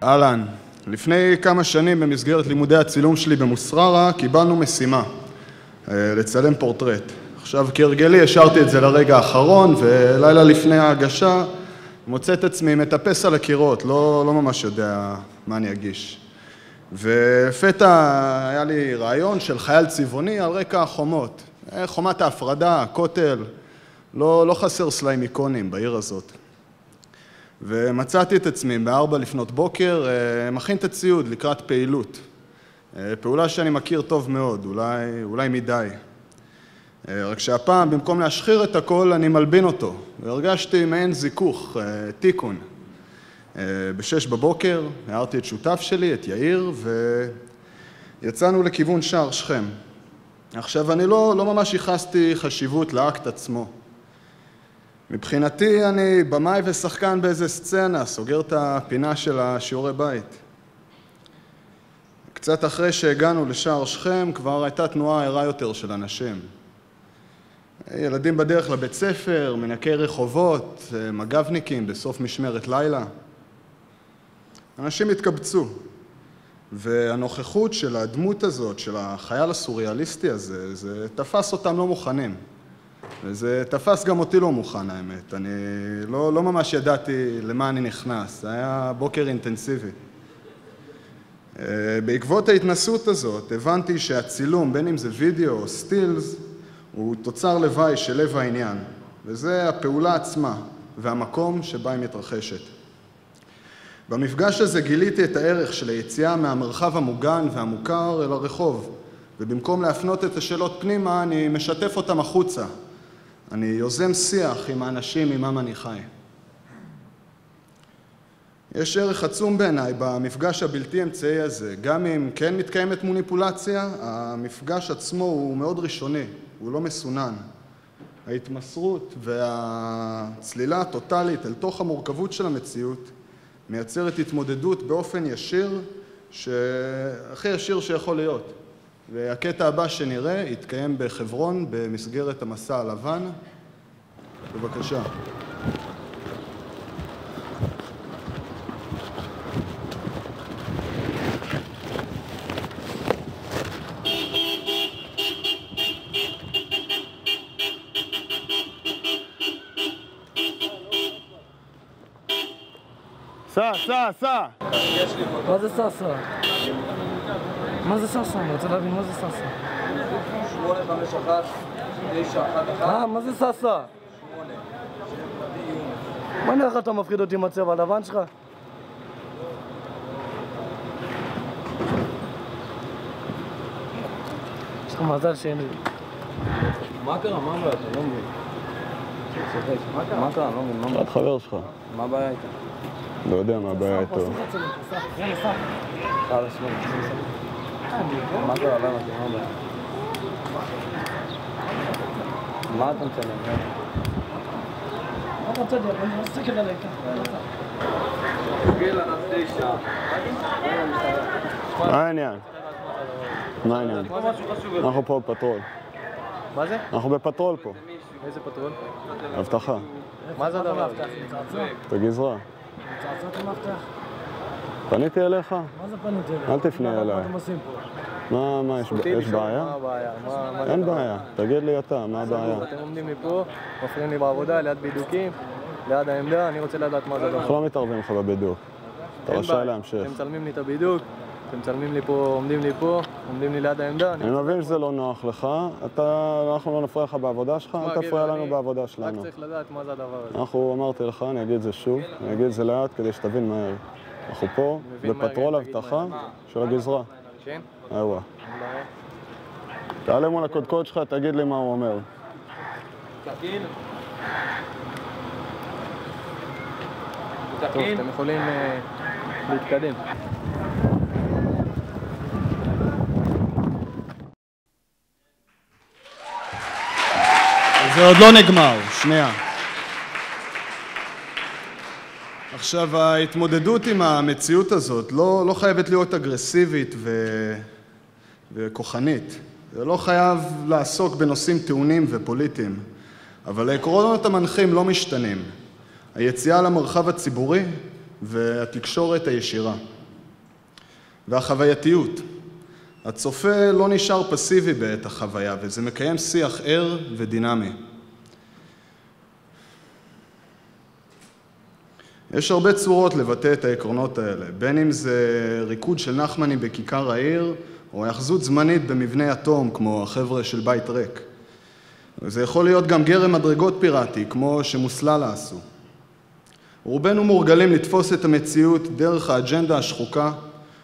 אהלן, לפני כמה שנים במסגרת לימודי הצילום שלי במוסררה קיבלנו משימה, לצלם פורטרט. עכשיו כהרגלי השארתי את זה לרגע האחרון, ולילה לפני ההגשה מוצא את עצמי מטפס על הקירות, לא ממש יודע מה אני אגיש. ולפתע היה לי רעיון של חייל צבעוני על רקע החומות. חומת ההפרדה, הכותל, לא חסר סליים איקונים בעיר הזאת. ומצאתי את עצמי ב4 לפנות בוקר, מכין את הציוד לקראת פעילות. פעולה שאני מכיר טוב מאוד, אולי מדי. רק שהפעם, במקום להשחיר את הכל, אני מלבין אותו. והרגשתי מעין זיכוך, תיקון. ב6 בבוקר, הערתי את שותף שלי, את יאיר, ויצאנו לכיוון שער שכם. עכשיו, אני לא ממש ייחסתי חשיבות לאקט עצמו. מבחינתי אני במאי ושחקן באיזה סצנה, סוגר את הפינה של השיעורי בית. קצת אחרי שהגענו לשער שכם כבר הייתה תנועה ערה יותר של אנשים. ילדים בדרך לבית ספר, מנקי רחובות, מג"בניקים בסוף משמרת לילה. אנשים התקבצו, והנוכחות של הדמות הזאת, של החייל הסוריאליסטי הזה, זה תפס אותם לא מוכנים. וזה תפס גם אותי לא מוכן, האמת. אני לא ממש ידעתי למה אני נכנס. זה היה בוקר אינטנסיבי. בעקבות ההתנסות הזאת, הבנתי שהצילום, בין אם זה וידאו או סטילס, הוא תוצר לוואי של לב העניין. וזה הפעולה עצמה והמקום שבה היא מתרחשת. במפגש הזה גיליתי את הערך של היציאה מהמרחב המוגן והמוכר אל הרחוב. ובמקום להפנות את השאלות פנימה, אני משתף אותם החוצה. אני יוזם שיח עם האנשים עמם אני חי. יש ערך עצום בעיניי במפגש הבלתי אמצעי הזה. גם אם כן מתקיימת מוניפולציה, המפגש עצמו הוא מאוד ראשוני, הוא לא מסונן. ההתמסרות והצלילה הטוטלית אל תוך המורכבות של המציאות מייצרת התמודדות באופן ישיר, הכי ישיר שיכול להיות. והקטע הבא שנראה יתקיים בחברון במסגרת המסע הלבן. בבקשה. סע. מה זה סע? מה זה ססה? אני רוצה להבין מה זה ססה. 851, 911. מה זה ססה? 8. מה נראה לך אתה מפחיד אותי עם הצבע הלבן שלך? יש לך מזל שאין לי. מה קרה? מה הבעיה? אתה לא מבין. מה קרה? אני לא מבין. מה את חבר שלך. מה הבעיה איתה? לא יודע מה הבעיה איתו. מה קרה? למה? מה הבעיה? מה אתה מצלם? מה אתה מצלם? אני מסתכל עליי ככה. גיל ענף 9. מה העניין? אנחנו פה בפטרול. מה זה? אנחנו בפטרול פה. איזה פטרול? הבטחה. מה זה הדבר? את הגזרה. צעצעת למפתח? פניתי אליך? מה זה פניתי אליך? אל תפנה אליי. מה אתם עושים פה? מה, יש בעיה? מה הבעיה? אין בעיה. תגיד לי אתה, מה הבעיה? אתם עומדים לי פה, מפריעים לי בעבודה, ליד בידוקים, ליד העמדה, אני רוצה לדעת מה זה הדבר. אנחנו לא מתערבים לך בבידוק. אתה רשאי להמשיך. אתם מצלמים לי את הבידוק, אתם מצלמים לי פה, עומדים לי ליד העמדה. אני מבין שזה לא נוח לך, אנחנו לא נפריע לך בעבודה שלך, אל תפריע לנו בעבודה שלנו. רק צריך לדעת מה זה הדבר הזה. אמרתי לך, אני אגיד את זה שוב, אני אגיד את זה לאט כדי שתבין מהר. אנחנו פה בפטרול הבטחה של הגזרה. כן? איווה. תעלה מול הקודקוד שלך, תגיד לי מה הוא אומר. תקין? טוב, אתם יכולים להתקדם. זה עוד לא נגמר, שנייה. עכשיו, ההתמודדות עם המציאות הזאת לא חייבת להיות אגרסיבית וכוחנית. זה לא חייב לעסוק בנושאים טעונים ופוליטיים, אבל העקרונות המנחים לא משתנים. היציאה למרחב הציבורי והתקשורת הישירה. והחווייתיות. הצופה לא נשאר פסיבי בעת החוויה, וזה מקיים שיח ער ודינמי. יש הרבה צורות לבטא את העקרונות האלה, בין אם זה ריקוד של נחמני בכיכר העיר, או היאחזות זמנית במבנה אטום, כמו החבר'ה של בית ריק. זה יכול להיות גם גרם מדרגות פיראטי, כמו שמוסללה עשו. רובנו מורגלים לתפוס את המציאות דרך האג'נדה השחוקה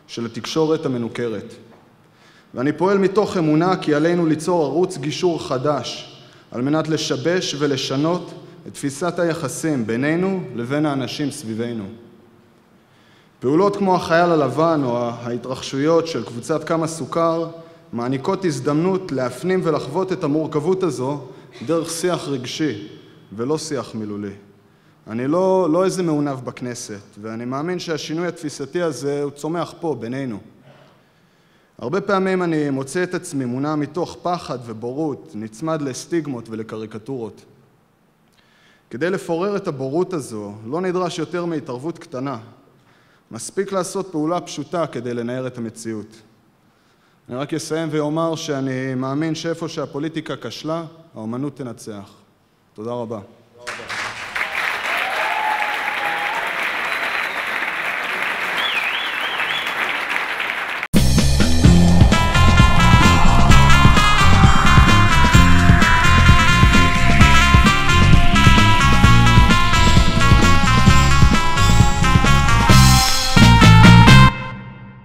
של התקשורת המנוכרת. ואני פועל מתוך אמונה כי עלינו ליצור ערוץ גישור חדש, על מנת לשבש ולשנות את תפיסת היחסים בינינו לבין האנשים סביבנו. פעולות כמו החייל הלבן או ההתרחשויות של קבוצת כמה סוכר מעניקות הזדמנות להפנים ולחוות את המורכבות הזו דרך שיח רגשי ולא שיח מילולי. אני לא איזה מעונב בכנסת, ואני מאמין שהשינוי התפיסתי הזה הוא צומח פה בינינו. הרבה פעמים אני מוצא את עצמי מונע מתוך פחד ובורות, נצמד לסטיגמות ולקריקטורות. כדי לפורר את הבורות הזו לא נדרש יותר מהתערבות קטנה. מספיק לעשות פעולה פשוטה כדי לנער את המציאות. אני רק אסיים ואומר שאני מאמין שאיפה שהפוליטיקה כשלה, האומנות תנצח. תודה רבה.